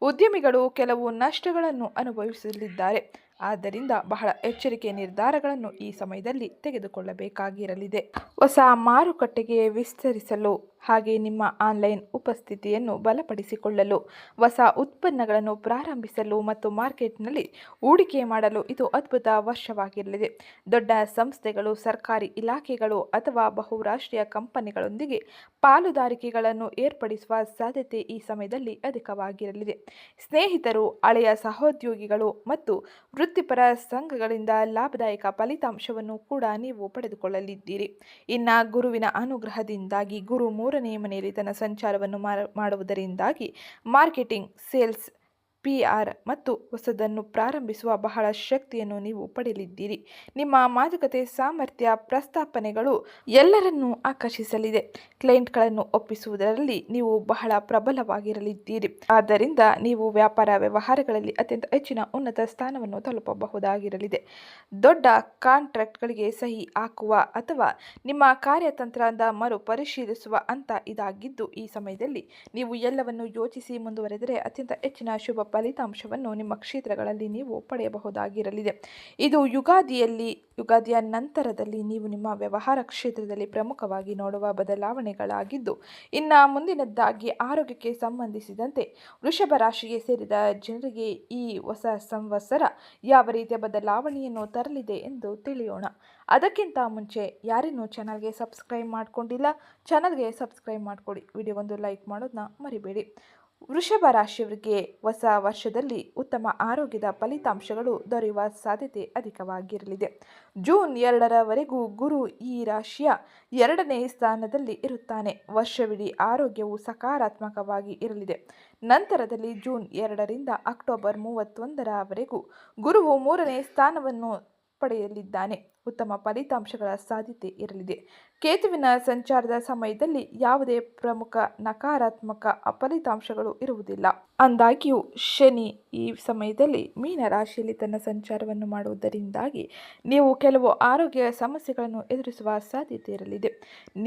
ಉದ್ಯಮಿಗಳು ಕೆಲವು ನಷ್ಟಗಳನ್ನು ಅನುಭವಿಸಲಿದ್ದಾರೆ. ಆದ್ದರಿಂದ ಬಹಳ ಎಚ್ಚರಿಕೆ ನಿರ್ಧಾರಗಳನ್ನು ಈ ಸಮಯದಲ್ಲಿ ತೆಗೆದುಕೊಳ್ಳಬೇಕಾಗಿರಲಿದೆ. ಹೊಸ ಮಾರುಕಟ್ಟೆಗೆ ವಿಸ್ತರಿಸಲು ಹಾಗೆ ನಿಮ್ಮ ಆನ್ಲೈನ್ ಉಪಸ್ಥಿತಿಯನ್ನು ಬಲಪಡಿಸಿಕೊಳ್ಳಲು, ಹೊಸ ಉತ್ಪನ್ನಗಳನ್ನು ಪ್ರಾರಂಭಿಸಲು ಮತ್ತು ಮಾರ್ಕೆಟ್ನಲ್ಲಿ ಹೂಡಿಕೆ ಮಾಡಲು ಇದು ಅದ್ಭುತ ವರ್ಷವಾಗಿರಲಿದೆ. ದೊಡ್ಡ ಸಂಸ್ಥೆಗಳು, ಸರ್ಕಾರಿ ಇಲಾಖೆಗಳು ಅಥವಾ ಬಹುರಾಷ್ಟ್ರೀಯ ಕಂಪನಿಗಳೊಂದಿಗೆ ಪಾಲುದಾರಿಕೆಗಳನ್ನು ಏರ್ಪಡಿಸುವ ಸಾಧ್ಯತೆ ಈ ಸಮಯದಲ್ಲಿ ಅಧಿಕವಾಗಿರಲಿದೆ. ಸ್ನೇಹಿತರು, ಹಳೆಯ ಸಹೋದ್ಯೋಗಿಗಳು ಮತ್ತು ವೃತ್ತಿಪರ ಸಂಘಗಳಿಂದ ಲಾಭದಾಯಕ ಫಲಿತಾಂಶವನ್ನು ಕೂಡ ನೀವು ಪಡೆದುಕೊಳ್ಳಲಿದ್ದೀರಿ. ಇನ್ನು ಗುರುವಿನ ಅನುಗ್ರಹದಿಂದಾಗಿ ಗುರು 3ನೇ ಮನೆಯಲ್ಲಿ ತನ್ನ ಸಂಚಾರವನ್ನು ಮಾಡುವುದರಿಂದಾಗಿ ಮಾರ್ಕೆಟಿಂಗ್, ಸೇಲ್ಸ್, PR ಮತ್ತು ಹೊಸದನ್ನು ಪ್ರಾರಂಭಿಸುವ ಬಹಳ ಶಕ್ತಿಯನ್ನು ನೀವು ಪಡೆಯಲಿದ್ದೀರಿ. ನಿಮ್ಮ ಮಾತುಕತೆ ಸಾಮರ್ಥ್ಯ, ಪ್ರಸ್ತಾಪನೆಗಳು ಎಲ್ಲರನ್ನೂ ಆಕರ್ಷಿಸಲಿದೆ. ಕ್ಲೈಂಟ್ಗಳನ್ನು ಒಪ್ಪಿಸುವುದರಲ್ಲಿ ನೀವು ಬಹಳ ಪ್ರಬಲವಾಗಿರಲಿದ್ದೀರಿ. ಆದ್ದರಿಂದ ನೀವು ವ್ಯಾಪಾರ ವ್ಯವಹಾರಗಳಲ್ಲಿ ಅತ್ಯಂತ ಹೆಚ್ಚಿನ ಉನ್ನತ ಸ್ಥಾನವನ್ನು ತಲುಪಬಹುದಾಗಿರಲಿದೆ. ದೊಡ್ಡ ಕಾಂಟ್ರಾಕ್ಟ್ಗಳಿಗೆ ಸಹಿ ಹಾಕುವ ಅಥವಾ ನಿಮ್ಮ ಕಾರ್ಯತಂತ್ರದ ಮರುಪರಿಶೀಲಿಸುವ ಹಂತ ಇದಾಗಿದ್ದು, ಈ ಸಮಯದಲ್ಲಿ ನೀವು ಎಲ್ಲವನ್ನು ಯೋಚಿಸಿ ಮುಂದುವರೆದರೆ ಅತ್ಯಂತ ಹೆಚ್ಚಿನ ಶುಭ ಫಲಿತಾಂಶವನ್ನು ನಿಮ್ಮ ಕ್ಷೇತ್ರಗಳಲ್ಲಿ ನೀವು ಪಡೆಯಬಹುದಾಗಿರಲಿದೆ. ಇದು ಯುಗಾದಿಯ ನಂತರದಲ್ಲಿ ನೀವು ನಿಮ್ಮ ವ್ಯವಹಾರ ಕ್ಷೇತ್ರದಲ್ಲಿ ಪ್ರಮುಖವಾಗಿ ನೋಡುವ ಬದಲಾವಣೆಗಳಾಗಿದ್ದು, ಇನ್ನು ಮುಂದಿನದ್ದಾಗಿ ಆರೋಗ್ಯಕ್ಕೆ ಸಂಬಂಧಿಸಿದಂತೆ ವೃಷಭ ರಾಶಿಗೆ ಸೇರಿದ ಜನರಿಗೆ ಈ ಹೊಸ ಸಂವತ್ಸರ ಯಾವ ರೀತಿಯ ಬದಲಾವಣೆಯನ್ನು ತರಲಿದೆ ಎಂದು ತಿಳಿಯೋಣ. ಅದಕ್ಕಿಂತ ಮುಂಚೆ ಯಾರಿನ್ನೂ ಚಾನಲ್ಗೆ ಸಬ್ಸ್ಕ್ರೈಬ್ ಮಾಡಿಕೊಂಡಿಲ್ಲ, ಚಾನಲ್ಗೆ ಸಬ್ಸ್ಕ್ರೈಬ್ ಮಾಡಿಕೊಡಿ. ವಿಡಿಯೋಗೊಂದು ಲೈಕ್ ಮಾಡೋದನ್ನ ಮರಿಬೇಡಿ. ವೃಷಭ ರಾಶಿಯವರಿಗೆ ಹೊಸ ವರ್ಷದಲ್ಲಿ ಉತ್ತಮ ಆರೋಗ್ಯದ ಫಲಿತಾಂಶಗಳು ದೊರೆಯುವ ಸಾಧ್ಯತೆ ಅಧಿಕವಾಗಿರಲಿದೆ. ಜೂನ್ 2ರವರೆಗೂ ಗುರು ಈ ರಾಶಿಯ 2ನೇ ಸ್ಥಾನದಲ್ಲಿ ಇರುತ್ತಾನೆ. ವರ್ಷವಿಡೀ ಆರೋಗ್ಯವು ಸಕಾರಾತ್ಮಕವಾಗಿ ಇರಲಿದೆ. ನಂತರದಲ್ಲಿ ಜೂನ್ 2ರಿಂದ ಅಕ್ಟೋಬರ್ 31ರವರೆಗೂ ಗುರುವು 3ನೇ ಸ್ಥಾನವನ್ನು ಪಡೆಯಲಿದ್ದಾನೆ. ಉತ್ತಮ ಫಲಿತಾಂಶಗಳ ಸಾಧ್ಯತೆ ಇರಲಿದೆ. ಕೇತುವಿನ ಸಂಚಾರದ ಸಮಯದಲ್ಲಿ ಯಾವುದೇ ಪ್ರಮುಖ ನಕಾರಾತ್ಮಕ ಫಲಿತಾಂಶಗಳು ಇರುವುದಿಲ್ಲ. ಆದಾಗ್ಯೂ ಶನಿ ಈ ಸಮಯದಲ್ಲಿ ಮೀನ ರಾಶಿಯಲ್ಲಿ ತನ್ನ ಸಂಚಾರವನ್ನು ಮಾಡುವುದರಿಂದಾಗಿ ನೀವು ಕೆಲವು ಆರೋಗ್ಯ ಸಮಸ್ಯೆಗಳನ್ನು ಎದುರಿಸುವ ಸಾಧ್ಯತೆ ಇರಲಿದೆ.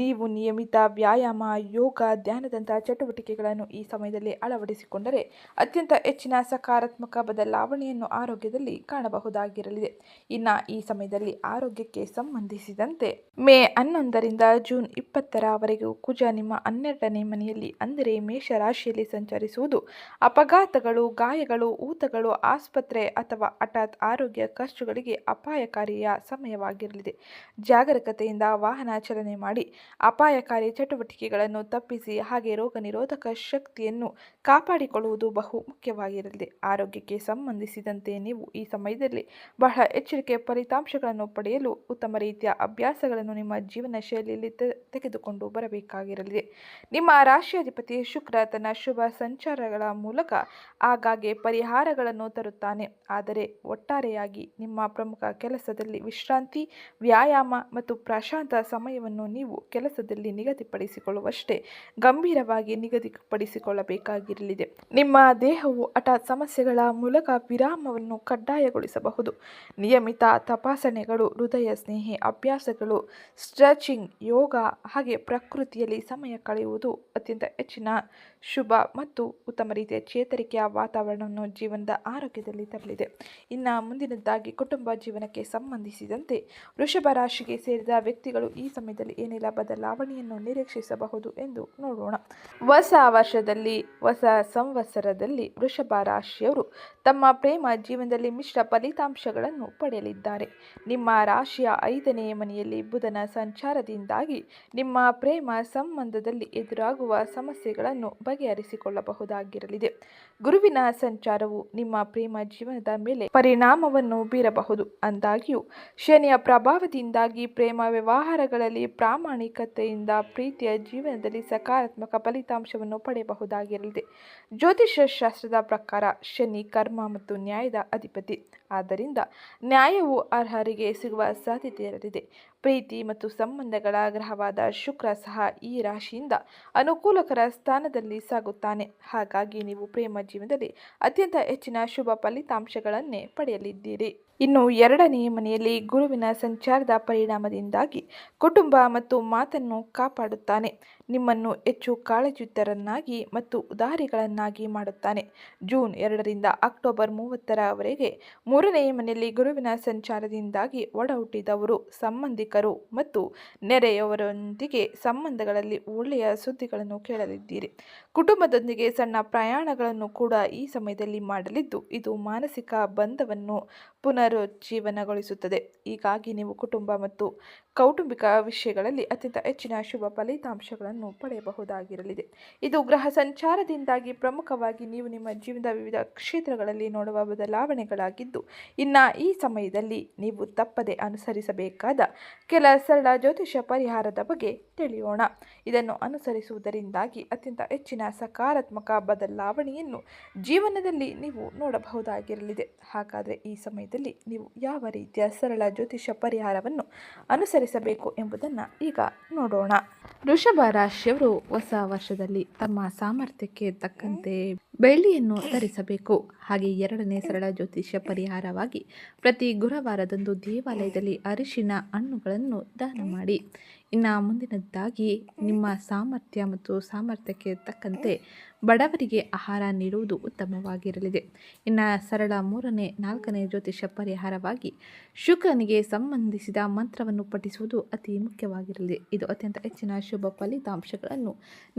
ನೀವು ನಿಯಮಿತ ವ್ಯಾಯಾಮ, ಯೋಗ, ಧ್ಯಾನದಂತಹ ಚಟುವಟಿಕೆಗಳನ್ನು ಈ ಸಮಯದಲ್ಲಿ ಅಳವಡಿಸಿಕೊಂಡರೆ ಅತ್ಯಂತ ಹೆಚ್ಚಿನ ಸಕಾರಾತ್ಮಕ ಬದಲಾವಣೆಯನ್ನು ಆರೋಗ್ಯದಲ್ಲಿ ಕಾಣಬಹುದಾಗಿರಲಿದೆ. ಇನ್ನು ಈ ಸಮಯದಲ್ಲಿ ಆರೋಗ್ಯಕ್ಕೆ ಸಂಬಂಧಿಸಿದಂತೆ ಮೇ 11ರಿಂದ ಜೂನ್ 20ರವರೆಗೂ ಕುಜ ನಿಮ್ಮ 12ನೇ ಮನೆಯಲ್ಲಿ ಅಂದರೆ ಮೇಷ ರಾಶಿಯಲ್ಲಿ ಸಂಚರಿಸುವುದು ಅಪಘಾತಗಳು, ಗಾಯಗಳು, ಊತಗಳು, ಆಸ್ಪತ್ರೆ ಅಥವಾ ಹಠಾತ್ ಆರೋಗ್ಯ ಖರ್ಚುಗಳಿಗೆ ಅಪಾಯಕಾರಿಯ ಸಮಯವಾಗಿರಲಿದೆ. ಜಾಗರೂಕತೆಯಿಂದ ವಾಹನ ಚಾಲನೆ ಮಾಡಿ ಅಪಾಯಕಾರಿ ಚಟುವಟಿಕೆಗಳನ್ನು ತಪ್ಪಿಸಿ ಹಾಗೆ ರೋಗ ನಿರೋಧಕ ಶಕ್ತಿಯನ್ನು ಕಾಪಾಡಿಕೊಳ್ಳುವುದು ಬಹು ಮುಖ್ಯವಾಗಿರಲಿದೆ. ಆರೋಗ್ಯಕ್ಕೆ ಸಂಬಂಧಿಸಿದಂತೆ ನೀವು ಈ ಸಮಯದಲ್ಲಿ ಬಹಳ ಎಚ್ಚರಿಕೆ ಫಲಿತಾಂಶಗಳನ್ನು ಪಡೆಯಲು ಉತ್ತಮ ರೀತಿಯ ಅಭ್ಯಾಸಗಳನ್ನು ನಿಮ್ಮ ಜೀವನ ಶೈಲಿಯಲ್ಲಿ ತೆಗೆದುಕೊಂಡು ಬರಬೇಕಾಗಿರಲಿದೆ. ನಿಮ್ಮ ರಾಶಿಯಾಧಿಪತಿ ಶುಕ್ರ ತನ್ನ ಶುಭ ಸಂಚಾರಗಳ ಮೂಲಕ ಆಗಾಗ್ಗೆ ಪರಿಹಾರಗಳನ್ನು ತರುತ್ತಾನೆ. ಆದರೆ ಒಟ್ಟಾರೆಯಾಗಿ ನಿಮ್ಮ ಪ್ರಮುಖ ಕೆಲಸದಲ್ಲಿ ವಿಶ್ರಾಂತಿ, ವ್ಯಾಯಾಮ ಮತ್ತು ಪ್ರಶಾಂತ ಸಮಯವನ್ನು ನೀವು ಕೆಲಸದಲ್ಲಿ ನಿಗದಿಪಡಿಸಿಕೊಳ್ಳುವಷ್ಟೇ ಗಂಭೀರವಾಗಿ ನಿಗದಿಪಡಿಸಿಕೊಳ್ಳಬೇಕಾಗಿರಲಿದೆ. ನಿಮ್ಮ ದೇಹವು ಹಠಾತ್ ಸಮಸ್ಯೆಗಳ ಮೂಲಕ ವಿರಾಮವನ್ನು ಕಡ್ಡಾಯಗೊಳಿಸಬಹುದು. ನಿಯಮಿತ ತಪಾಸಣೆಗಳು, ಹೃದಯ ಸ್ನೇಹಿ ಅಭ್ಯಾಸಗಳು, ಸ್ಟ್ರೆಚಿಂಗ್, ಯೋಗ ಹಾಗೆ ಪ್ರಕೃತಿಯಲ್ಲಿ ಸಮಯ ಕಳೆಯುವುದು ಅತ್ಯಂತ ಹೆಚ್ಚಿನ ಶುಭ ಮತ್ತು ಉತ್ತಮ ರೀತಿಯ ಚೇತರಿಕೆಯ ವಾತಾವರಣವನ್ನು ಜೀವನದ ಆರೋಗ್ಯದಲ್ಲಿ ತರಲಿದೆ. ಇನ್ನು ಮುಂದಿನದ್ದಾಗಿ ಕುಟುಂಬ ಜೀವನಕ್ಕೆ ಸಂಬಂಧಿಸಿದಂತೆ ವೃಷಭ ರಾಶಿಗೆ ಸೇರಿದ ವ್ಯಕ್ತಿಗಳು ಈ ಸಮಯದಲ್ಲಿ ಏನೆಲ್ಲ ಬದಲಾವಣೆಯನ್ನು ನಿರೀಕ್ಷಿಸಬಹುದು ಎಂದು ನೋಡೋಣ. ಹೊಸ ವರ್ಷದಲ್ಲಿ, ಹೊಸ ಸಂವತ್ಸರದಲ್ಲಿ ವೃಷಭ ರಾಶಿಯವರು ತಮ್ಮ ಪ್ರೇಮ ಜೀವನದಲ್ಲಿ ಮಿಶ್ರ ಫಲಿತಾಂಶಗಳನ್ನು ಪಡೆಯಲಿದ್ದಾರೆ. ನಿಮ್ಮ ರಾಶಿಯ 5ನೇ ಮನೆಯಲ್ಲಿ ಬುಧನ ಸಂಚಾರದಿಂದಾಗಿ ನಿಮ್ಮ ಪ್ರೇಮ ಸಂಬಂಧದಲ್ಲಿ ಎದುರಾಗುವ ಸಮಸ್ಯೆಗಳನ್ನು ಬಗೆಹರಿಸಿಕೊಳ್ಳಬಹುದಾಗಿರಲಿದೆ. ಗುರುವಿನ ಸಂಚಾರವು ನಿಮ್ಮ ಪ್ರೇಮ ಜೀವನದ ಮೇಲೆ ಪರಿಣಾಮವನ್ನು ಬೀರಬಹುದು. ಆದಾಗ್ಯೂ ಶನಿಯ ಪ್ರಭಾವದಿಂದಾಗಿ ಪ್ರೇಮ ವ್ಯವಹಾರಗಳಲ್ಲಿ ಪ್ರಾಮಾಣಿಕತೆಯಿಂದ ಪ್ರೀತಿಯ ಜೀವನದಲ್ಲಿ ಸಕಾರಾತ್ಮಕ ಫಲಿತಾಂಶವನ್ನು ಪಡೆಯಬಹುದಾಗಿರಲಿದೆ. ಜ್ಯೋತಿಷ್ಯ ಶಾಸ್ತ್ರದ ಪ್ರಕಾರ ಶನಿ ಕರ್ಮ ಮತ್ತು ನ್ಯಾಯದ ಅಧಿಪತಿ. ಆದ್ದರಿಂದ ನ್ಯಾಯವು ಅರ್ಹರಿಗೆ ಸಿಗುವ ಸಾಧ್ಯತೆ ಇರಲಿದೆ. ಪ್ರೀತಿ ಮತ್ತು ಸಂಬಂಧಗಳ ಗ್ರಹವಾದ ಶುಕ್ರ ಸಹ ಈ ರಾಶಿಯಿಂದ ಅನುಕೂಲಕರ ಸ್ಥಾನದಲ್ಲಿ ಸಾಗುತ್ತಾನೆ. ಹಾಗಾಗಿ ನೀವು ಪ್ರೇಮ ಜೀವನದಲ್ಲಿ ಅತ್ಯಂತ ಹೆಚ್ಚಿನ ಶುಭ ಫಲಿತಾಂಶಗಳನ್ನೇ ಪಡೆಯಲಿದ್ದೀರಿ. ಇನ್ನು 2ನೇ ಮನೆಯಲ್ಲಿ ಗುರುವಿನ ಸಂಚಾರದ ಪರಿಣಾಮದಿಂದಾಗಿ ಕುಟುಂಬ ಮತ್ತು ಮಾತನ್ನು ಕಾಪಾಡುತ್ತಾನೆ. ನಿಮ್ಮನ್ನು ಹೆಚ್ಚು ಕಾಳಜಿಯುತರನ್ನಾಗಿ ಮತ್ತು ಉದಾರಿಗಳನ್ನಾಗಿ ಮಾಡುತ್ತಾನೆ. ಜೂನ್ 2ರಿಂದ ಅಕ್ಟೋಬರ್ 30ರವರೆಗೆ 3ನೇ ಮನೆಯಲ್ಲಿ ಗುರುವಿನ ಸಂಚಾರದಿಂದಾಗಿ ಒಡಹುಟ್ಟಿದವರು, ಸಂಬಂಧಿಕರು ಮತ್ತು ನೆರೆಯವರೊಂದಿಗೆ ಸಂಬಂಧಗಳಲ್ಲಿ ಒಳ್ಳೆಯ ಸುದ್ದಿಗಳನ್ನು ಕೇಳಲಿದ್ದೀರಿ. ಕುಟುಂಬದೊಂದಿಗೆ ಸಣ್ಣ ಪ್ರಯಾಣಗಳನ್ನು ಕೂಡ ಈ ಸಮಯದಲ್ಲಿ ಮಾಡಲಿದ್ದು, ಇದು ಮಾನಸಿಕ ಬಂಧವನ್ನು ಪುನರುಜ್ಜೀವನಗೊಳಿಸುತ್ತದೆ. ಹೀಗಾಗಿ ನೀವು ಕುಟುಂಬ ಮತ್ತು ಕೌಟುಂಬಿಕ ವಿಷಯಗಳಲ್ಲಿ ಅತ್ಯಂತ ಹೆಚ್ಚಿನ ಶುಭ ಫಲಿತಾಂಶಗಳನ್ನು ಪಡೆಯಬಹುದಾಗಿರಲಿದೆ. ಇದು ಗ್ರಹ ಸಂಚಾರದಿಂದಾಗಿ ಪ್ರಮುಖವಾಗಿ ನೀವು ನಿಮ್ಮ ಜೀವನದ ವಿವಿಧ ಕ್ಷೇತ್ರಗಳಲ್ಲಿ ನೋಡುವ ಬದಲಾವಣೆಗಳಾಗಿದ್ದು, ಇನ್ನು ಈ ಸಮಯದಲ್ಲಿ ನೀವು ತಪ್ಪದೆ ಅನುಸರಿಸಬೇಕಾದ ಕೆಲ ಸರಳ ಜ್ಯೋತಿಷ್ಯ ಪರಿಹಾರದ ಬಗ್ಗೆ ತಿಳಿಯೋಣ. ಇದನ್ನು ಅನುಸರಿಸುವುದರಿಂದಾಗಿ ಅತ್ಯಂತ ಹೆಚ್ಚಿನ ಸಕಾರಾತ್ಮಕ ಬದಲಾವಣೆಯನ್ನು ಜೀವನದಲ್ಲಿ ನೀವು ನೋಡಬಹುದಾಗಿರಲಿದೆ. ಹಾಗಾದರೆ ಈ ಸಮಯದಲ್ಲಿ ನೀವು ಯಾವ ರೀತಿಯ ಸರಳ ಜ್ಯೋತಿಷ್ಯ ಪರಿಹಾರವನ್ನು ಅನುಸರಿಸಬೇಕು ಎಂಬುದನ್ನು ಈಗ ನೋಡೋಣ. ವೃಷಭ ರಾಶಿಯವರು ಹೊಸ ವರ್ಷದಲ್ಲಿ ತಮ್ಮ ಸಾಮರ್ಥ್ಯಕ್ಕೆ ತಕ್ಕಂತೆ ಬೆಳ್ಳಿಯನ್ನು ಧರಿಸಬೇಕು. ಹಾಗೆ 2ನೇ ಸರಳ ಜ್ಯೋತಿಷ್ಯ ಪರಿಹಾರವಾಗಿ ಪ್ರತಿ ಗುರುವಾರದಂದು ದೇವಾಲಯದಲ್ಲಿ ಅರಿಶಿನ ಹಣ್ಣುಗಳನ್ನು ದಾನ ಮಾಡಿ. ಇನ್ನು ಮುಂದಿನದ್ದಾಗಿ ನಿಮ್ಮ ಸಾಮರ್ಥ್ಯ ಮತ್ತು ಸಾಮರ್ಥ್ಯಕ್ಕೆ ತಕ್ಕಂತೆ ಬಡವರಿಗೆ ಆಹಾರ ನೀಡುವುದು ಉತ್ತಮವಾಗಿರಲಿದೆ. ಇನ್ನು ಸರಳ 3ನೇ 4ನೇ ಜ್ಯೋತಿಷ್ಯ ಪರಿಹಾರವಾಗಿ ಶುಕ್ರನಿಗೆ ಸಂಬಂಧಿಸಿದ ಮಂತ್ರವನ್ನು ಪಠಿಸುವುದು ಅತಿ ಮುಖ್ಯವಾಗಿರಲಿದೆ. ಇದು ಅತ್ಯಂತ ಹೆಚ್ಚಿನ ಶುಭ ಫಲಿತಾಂಶಗಳನ್ನು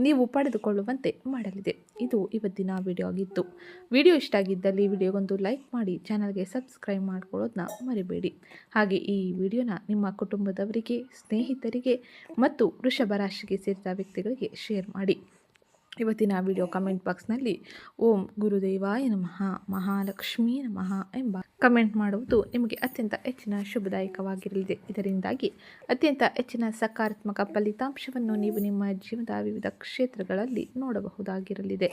ನೀವು ಪಡೆದುಕೊಳ್ಳುವಂತೆ ಮಾಡಲಿದೆ. ಇದು ಇವತ್ತಿನ ವಿಡಿಯೋ ಆಗಿತ್ತು. ವಿಡಿಯೋ ಇಷ್ಟ ಆಗಿದ್ದಲ್ಲಿ ವಿಡಿಯೋಗೊಂದು ಲೈಕ್ ಮಾಡಿ, ಚಾನಲ್ಗೆ ಸಬ್ಸ್ಕ್ರೈಬ್ ಮಾಡ್ಕೊಳ್ಳೋದನ್ನ ಮರಿಬೇಡಿ. ಹಾಗೆ ಈ ವಿಡಿಯೋನ ನಿಮ್ಮ ಕುಟುಂಬದವರಿಗೆ, ಸ್ನೇಹಿತರಿಗೆ ಮತ್ತು ವೃಷಭ ರಾಶಿಗೆ ಸೇರಿದ ವ್ಯಕ್ತಿಗಳಿಗೆ ಶೇರ್ ಮಾಡಿ. ಇವತ್ತಿನ ವಿಡಿಯೋ ಕಮೆಂಟ್ ಬಾಕ್ಸ್ನಲ್ಲಿ ಓಂ ಗುರುದೇವಾಯ ನಮಃ, ಮಹಾಲಕ್ಷ್ಮೀ ನಮಃ ಎಂಬ ಕಮೆಂಟ್ ಮಾಡುವುದು ನಿಮಗೆ ಅತ್ಯಂತ ಹೆಚ್ಚಿನ ಶುಭದಾಯಕವಾಗಿರಲಿದೆ. ಇದರಿಂದಾಗಿ ಅತ್ಯಂತ ಹೆಚ್ಚಿನ ಸಕಾರಾತ್ಮಕ ಫಲಿತಾಂಶವನ್ನು ನೀವು ನಿಮ್ಮ ಜೀವನದ ವಿವಿಧ ಕ್ಷೇತ್ರಗಳಲ್ಲಿ ನೋಡಬಹುದಾಗಿರಲಿದೆ.